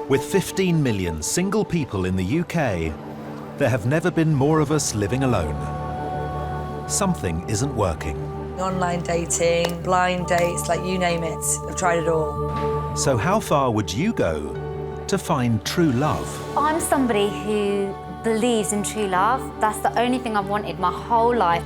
With 15 million single people in the UK, there have never been more of us living alone. Something isn't working. Online dating, blind dates, like you name it. I've tried it all. So how far would you go to find true love? I'm somebody who believes in true love. That's the only thing I've wanted my whole life.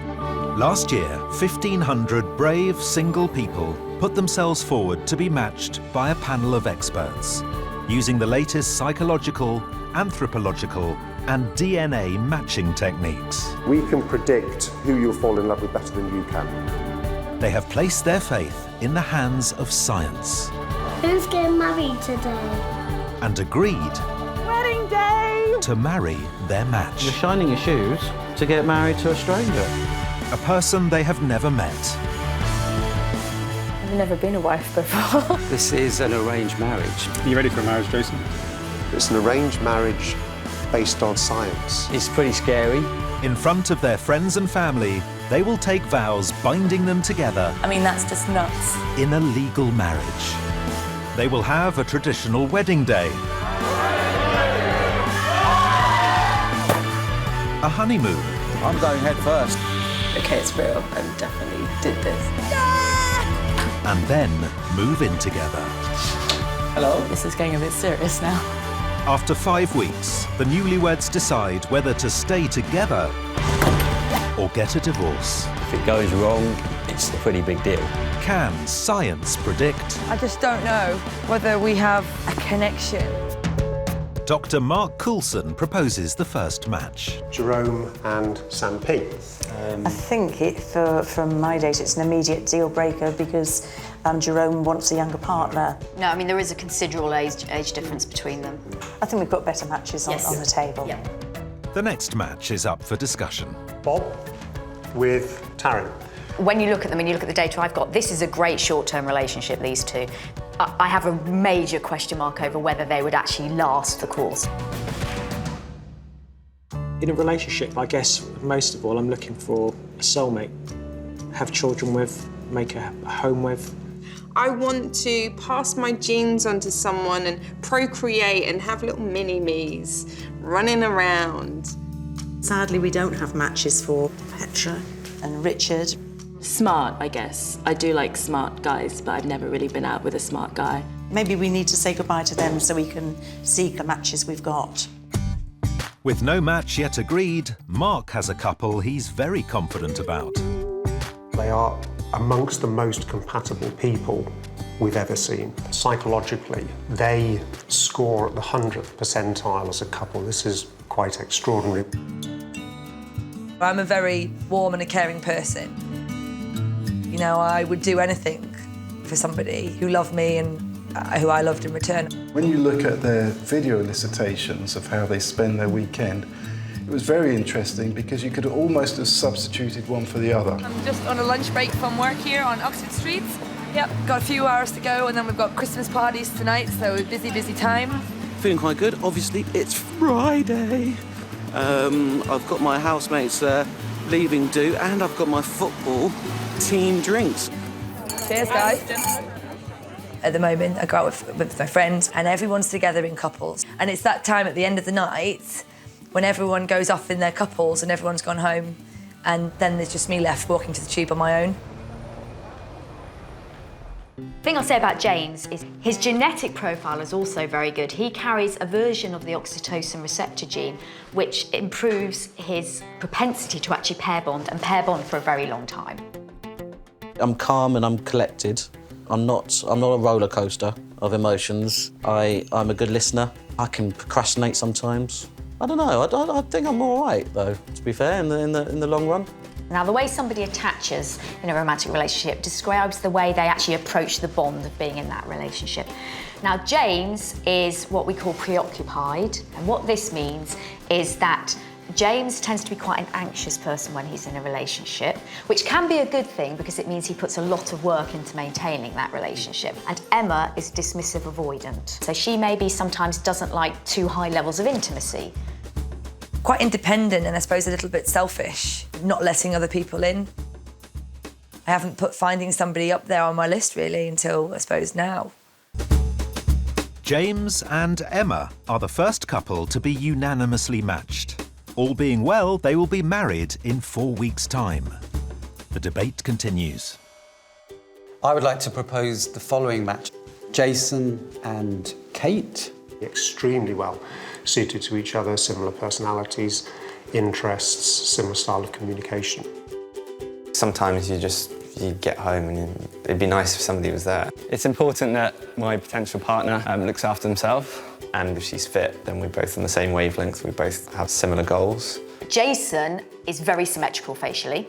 Last year, 1,500 brave single people put themselves forward to be matched by a panel of experts, using the latest psychological, anthropological and DNA matching techniques. We can predict who you'll fall in love with better than you can. They have placed their faith in the hands of science. Who's getting married today? And agreed Wedding day! to marry their match. You're shining your shoes to get married to a stranger. A person they have never met. I've never been a wife before. This is an arranged marriage. Are you ready for a marriage, Jason? It's an arranged marriage based on science. It's pretty scary. In front of their friends and family, they will take vows binding them together I mean, that's just nuts. in a legal marriage. They will have a traditional wedding day, a honeymoon. I'm going head first. Okay, it's real. I definitely did this. And then move in together. Hello. This is getting a bit serious now. After 5 weeks, the newlyweds decide whether to stay together or get a divorce. If it goes wrong, it's a pretty big deal. Can science predict? I just don't know whether we have a connection. Dr. Mark Coulson proposes the first match. Jerome and Sam P. I think from my data, it's an immediate deal breaker because Jerome wants a younger partner. No, I mean, there is a considerable age difference between them. I think we've got better matches on the table. Yeah. The next match is up for discussion. Bob with Taryn. When you look at them and you look at the data I've got, this is a great short-term relationship, these two. I have a major question mark over whether they would actually last the course. In a relationship, I guess, most of all, I'm looking for a soulmate, have children with, make a home with. I want to pass my genes onto someone and procreate and have little mini-me's running around. Sadly, we don't have matches for Petra and Richard. Smart, I guess. I do like smart guys, but I've never really been out with a smart guy. Maybe we need to say goodbye to them so we can seek the matches we've got. With no match yet agreed, Mark has a couple he's very confident about. They are amongst the most compatible people we've ever seen. Psychologically, they score at the 100th percentile as a couple. This is quite extraordinary. I'm a very warm and a caring person. You know, I would do anything for somebody who loved me and who I loved in return. When you look at their video elicitations of how they spend their weekend, it was very interesting because you could almost have substituted one for the other. I'm just on a lunch break from work here on Oxford Street. Yep, got a few hours to go and then we've got Christmas parties tonight, so busy, busy time. Feeling quite good. Obviously, it's Friday. I've got my housemates there leaving do, and I've got my football team drinks. Cheers, guys. At the moment, I go out with my friends and everyone's together in couples. And it's that time at the end of the night when everyone goes off in their couples and everyone's gone home, and then there's just me left walking to the tube on my own. The thing I'll say about James is his genetic profile is also very good. He carries a version of the oxytocin receptor gene, which improves his propensity to actually pair bond and pair bond for a very long time. I'm calm and I'm collected. I'm not a roller coaster of emotions. I'm a good listener. I can procrastinate sometimes. I don't know. I think I'm all right, though, to be fair, in the long run. Now, the way somebody attaches in a romantic relationship describes the way they actually approach the bond of being in that relationship. Now, James is what we call preoccupied, and what this means is that James tends to be quite an anxious person when he's in a relationship, which can be a good thing because it means he puts a lot of work into maintaining that relationship. And Emma is dismissive avoidant. So she maybe sometimes doesn't like too high levels of intimacy. Quite independent and I suppose a little bit selfish, not letting other people in. I haven't put finding somebody up there on my list really until, I suppose, now. James and Emma are the first couple to be unanimously matched. All being well, they will be married in 4 weeks' time. The debate continues. I would like to propose the following match. Jason and Kate. Extremely well suited to each other, similar personalities, interests, similar style of communication. Sometimes you get home and it'd be nice if somebody was there. It's important that my potential partner looks after himself, and if she's fit, then we're both on the same wavelength, we both have similar goals. Jason is very symmetrical facially,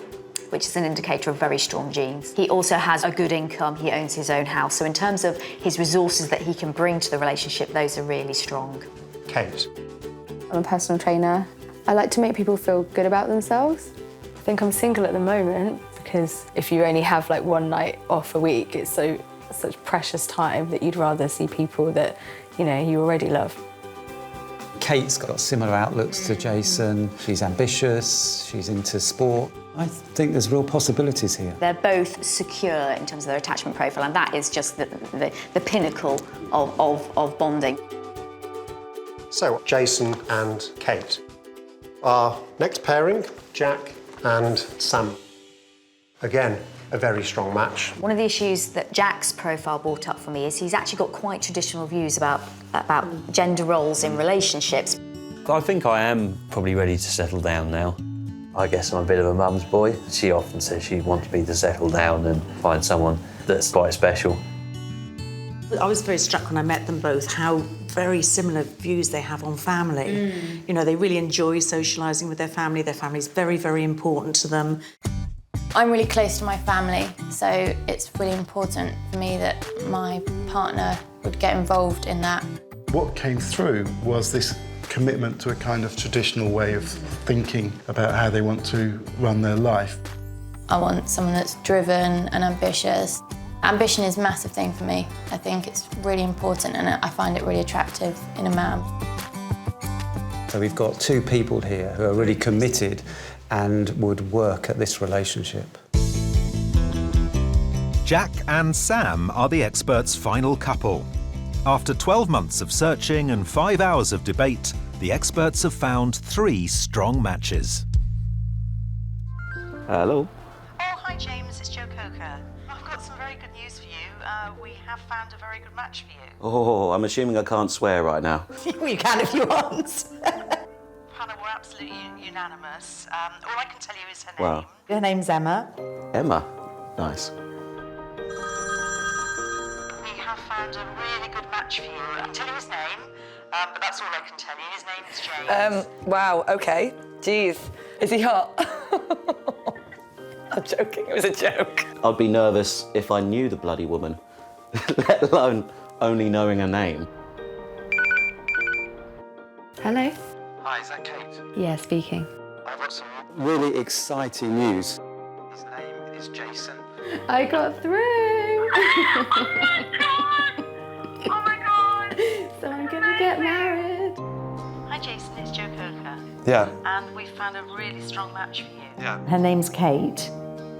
which is an indicator of very strong genes. He also has a good income, he owns his own house, so in terms of his resources that he can bring to the relationship, those are really strong. Kate. I'm a personal trainer. I like to make people feel good about themselves. I think I'm single at the moment because if you only have like one night off a week, it's such precious time that you'd rather see people that, you know, you already love. Kate's got similar outlooks to Jason. She's ambitious, she's into sport. I think there's real possibilities here. They're both secure in terms of their attachment profile, and that is just the pinnacle of bonding. So, Jason and Kate. Our next pairing, Jack and Sam. Again, a very strong match. One of the issues that Jack's profile brought up for me is he's actually got quite traditional views about gender roles in relationships. I think I am probably ready to settle down now. I guess I'm a bit of a mum's boy. She often says she wants me to settle down and find someone that's quite special. I was very struck when I met them both how very similar views they have on family. You know, they really enjoy socialising with their family. Their family's very, very important to them. I'm really close to my family, so it's really important for me that my partner would get involved in that. What came through was this commitment to a kind of traditional way of thinking about how they want to run their life. I want someone that's driven and ambitious. Ambition is a massive thing for me. I think it's really important and I find it really attractive in a man. So we've got two people here who are really committed and would work at this relationship. Jack and Sam are the experts' final couple. After 12 months of searching and 5 hours of debate, the experts have found 3 strong matches. Hello. Oh, hi James, it's Jo Coker. I've got some very good news for you. We have found a very good match for you. Oh, I'm assuming I can't swear right now. Well, you can if you want. Hannah, we're absolutely unanimous. All I can tell you is her name. Wow. Her name's Emma. Emma. Nice. We have found a really good match for you. I can tell you his name, but that's all I can tell you. His name is James. Wow, okay. Jeez. Is he hot? I'm joking, it was a joke. I'd be nervous if I knew the bloody woman, let alone only knowing her name. Hello? Hi, is that Kate? Yeah, speaking. I've got some really exciting news. His name is Jason. I got through! Oh my God! So I'm gonna get married. Hi Jason, it's Jo Coker. Yeah. And we found a really strong match for you. Yeah. Her name's Kate.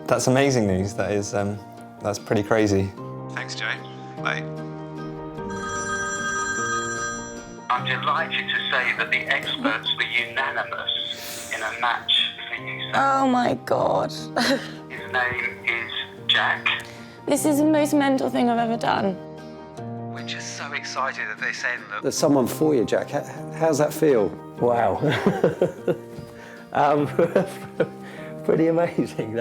That's amazing news. That is, that's pretty crazy. Thanks, Joe. Bye. I'm delighted to say that the experts were unanimous in a match for you, Sam. Oh my God. His name is Jack. This is the most mental thing I've ever done. We're just so excited that they said that there's someone for you, Jack. How's that feel? Wow. Pretty amazing.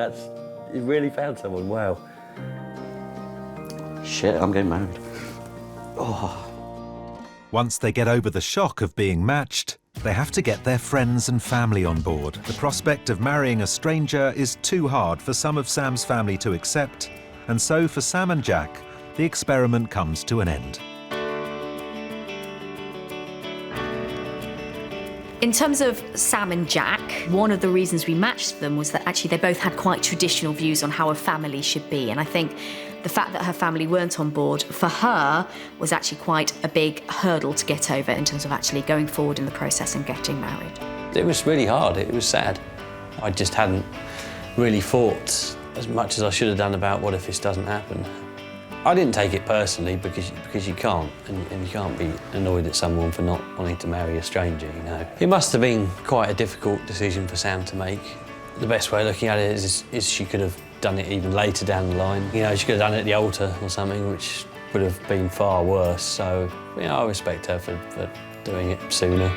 You really found someone, wow. Shit, I'm getting married. Oh. Once they get over the shock of being matched, they have to get their friends and family on board. The prospect of marrying a stranger is too hard for some of Sam's family to accept, and so for Sam and Jack, the experiment comes to an end. In terms of Sam and Jack, one of the reasons we matched them was that actually they both had quite traditional views on how a family should be. And I think the fact that her family weren't on board, for her, was actually quite a big hurdle to get over in terms of actually going forward in the process and getting married. It was really hard, it was sad. I just hadn't really thought as much as I should have done about what if this doesn't happen. I didn't take it personally because you can't, and you can't be annoyed at someone for not wanting to marry a stranger, you know. It must have been quite a difficult decision for Sam to make. The best way of looking at it is she could have done it even later down the line. You know, she could have done it at the altar or something, which would have been far worse. So, you know, I respect her for doing it sooner.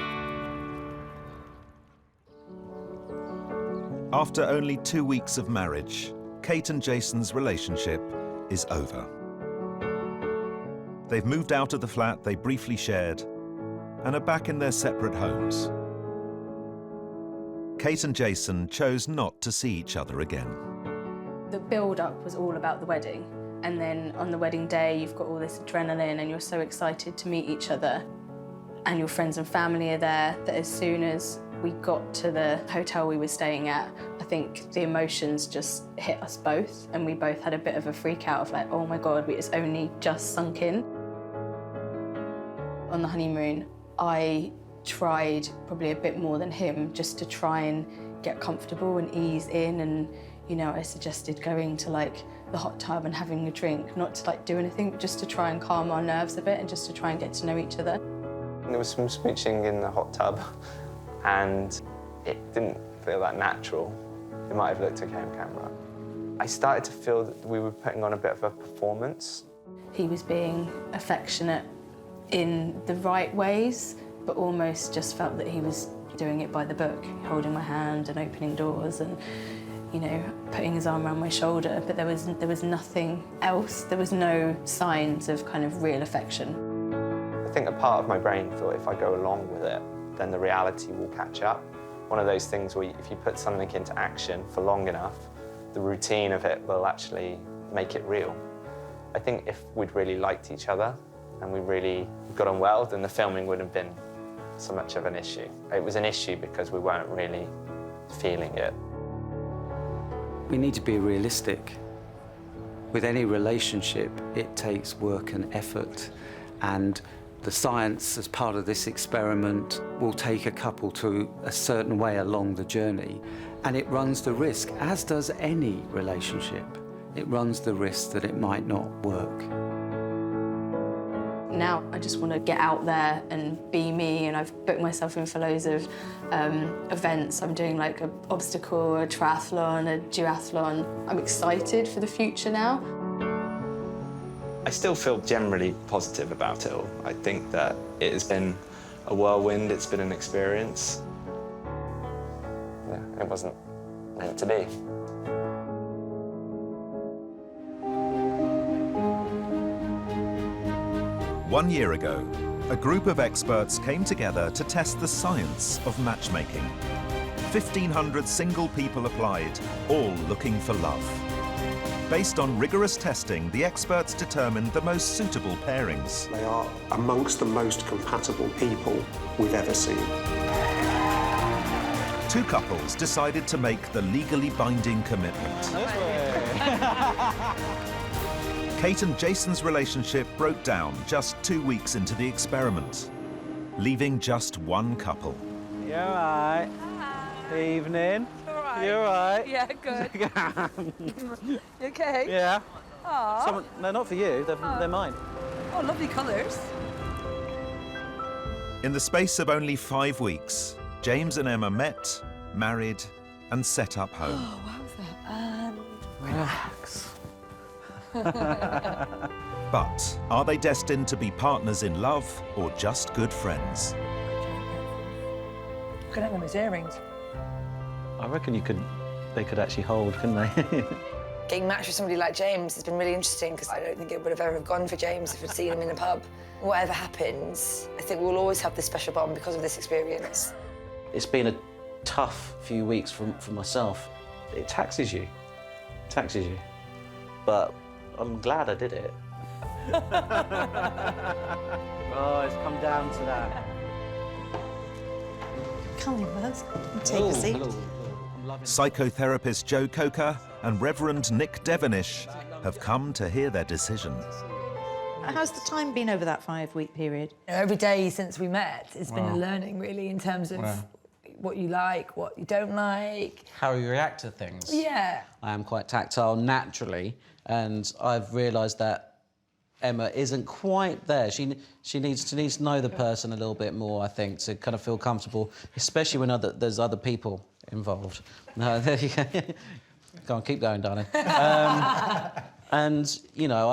After only 2 weeks of marriage, Kate and Jason's relationship is over. They've moved out of the flat they briefly shared and are back in their separate homes. Kate and Jason chose not to see each other again. The build-up was all about the wedding, and then on the wedding day you've got all this adrenaline and you're so excited to meet each other, and your friends and family are there, that as soon as we got to the hotel we were staying at, I think the emotions just hit us both, and we both had a bit of a freak out of like, oh my God, it's only just sunk in. On the honeymoon, I tried probably a bit more than him just to try and get comfortable and ease in, and you know, I suggested going to like the hot tub and having a drink, not to like do anything, but just to try and calm our nerves a bit and just to try and get to know each other. There was some smooching in the hot tub and it didn't feel that natural. It might have looked okay on camera. I started to feel that we were putting on a bit of a performance. He was being affectionate in the right ways, but almost just felt that he was doing it by the book, holding my hand and opening doors and, you know, putting his arm around my shoulder, but there was nothing else. There was no signs of kind of real affection. I think a part of my brain thought if I go along with it, then the reality will catch up. One of those things where if you put something into action for long enough, the routine of it will actually make it real. I think if we'd really liked each other and we really got on well, then the filming wouldn't have been so much of an issue. It was an issue because we weren't really feeling it. We need to be realistic. With any relationship, it takes work and effort, and the science, as part of this experiment, will take a couple to a certain way along the journey, and it runs the risk, as does any relationship, it runs the risk that it might not work. Now I just want to get out there and be me, and I've booked myself in for loads of events. I'm doing like an obstacle, a triathlon, a duathlon. I'm excited for the future now. I still feel generally positive about it all. I think that it has been a whirlwind, it's been an experience. Yeah, it wasn't meant to be. One year ago, a group of experts came together to test the science of matchmaking. 1,500 single people applied, all looking for love. Based on rigorous testing, the experts determined the most suitable pairings. They are amongst the most compatible people we've ever seen. 2 couples decided to make the legally binding commitment. Kate and Jason's relationship broke down just 2 weeks into the experiment, leaving just 1 couple. You all right? Hi. Evening. All right. You all right? Yeah, good. You okay? Yeah. Aww. No, not for you. They're mine. Oh, lovely colours. In the space of only 5 weeks, James and Emma met, married, and set up home. Oh, wowza. Relax. But are they destined to be partners in love or just good friends? Look at them, his earrings. I reckon they could actually hold, couldn't they? Getting matched with somebody like James has been really interesting because I don't think it would have ever gone for James if I'd seen him in a pub. Whatever happens, I think we'll always have this special bond because of this experience. It's been a tough few weeks for myself. It taxes you. But I'm glad I did it. Oh, it's come down to that. Come in, Buzz. Take a seat. Psychotherapist Joe Coker and Reverend Nick Devonish have come to hear their decision. How's the time been over that 5-week period? Every day since we met, it's been a learning, really, in terms of what you like, what you don't like. How you react to things. Yeah. I am quite tactile naturally, and I've realised that Emma isn't quite there. She needs to know the person a little bit more, I think, to kind of feel comfortable, especially when there's other people involved. No, there you go. Go on, keep going, darling. And you know,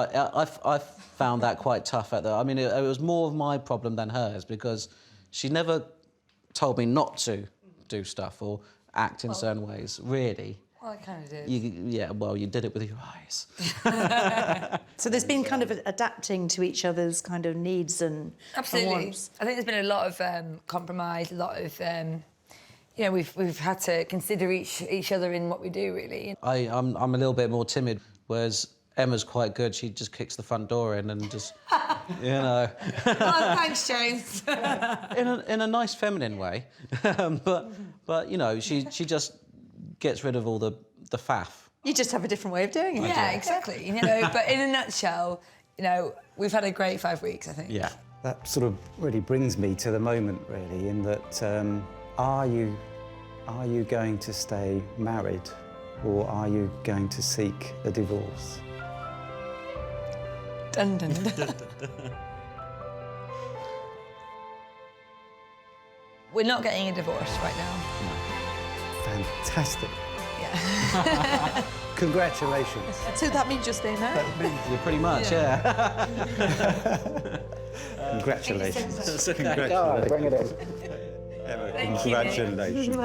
I found that quite tough. I mean, it was more of my problem than hers because she never told me not to do stuff or act in certain ways. Really. Well, I kind of did. Yeah, well, you did it with your eyes. So there's been kind of adapting to each other's kind of needs and Absolutely. And wants. I think there's been a lot of compromise, a lot of, you know, we've had to consider each other in what we do, really. I'm a little bit more timid, whereas Emma's quite good. She just kicks the front door in and just, you know. Oh, thanks, James. in a nice feminine way, but you know, she just gets rid of all the faff. You just have a different way of doing it. Yeah, exactly. You know, but in a nutshell, you know, we've had a great 5 weeks, I think. Yeah. That sort of really brings me to the moment, really, in that are you going to stay married or are you going to seek a divorce? Dun, dun, dun. We're not getting a divorce right now. Fantastic. Yeah. Congratulations. So that means you're staying married? Yeah, pretty much, yeah. Congratulations. Okay. Congratulations. Bring it in. Congratulations.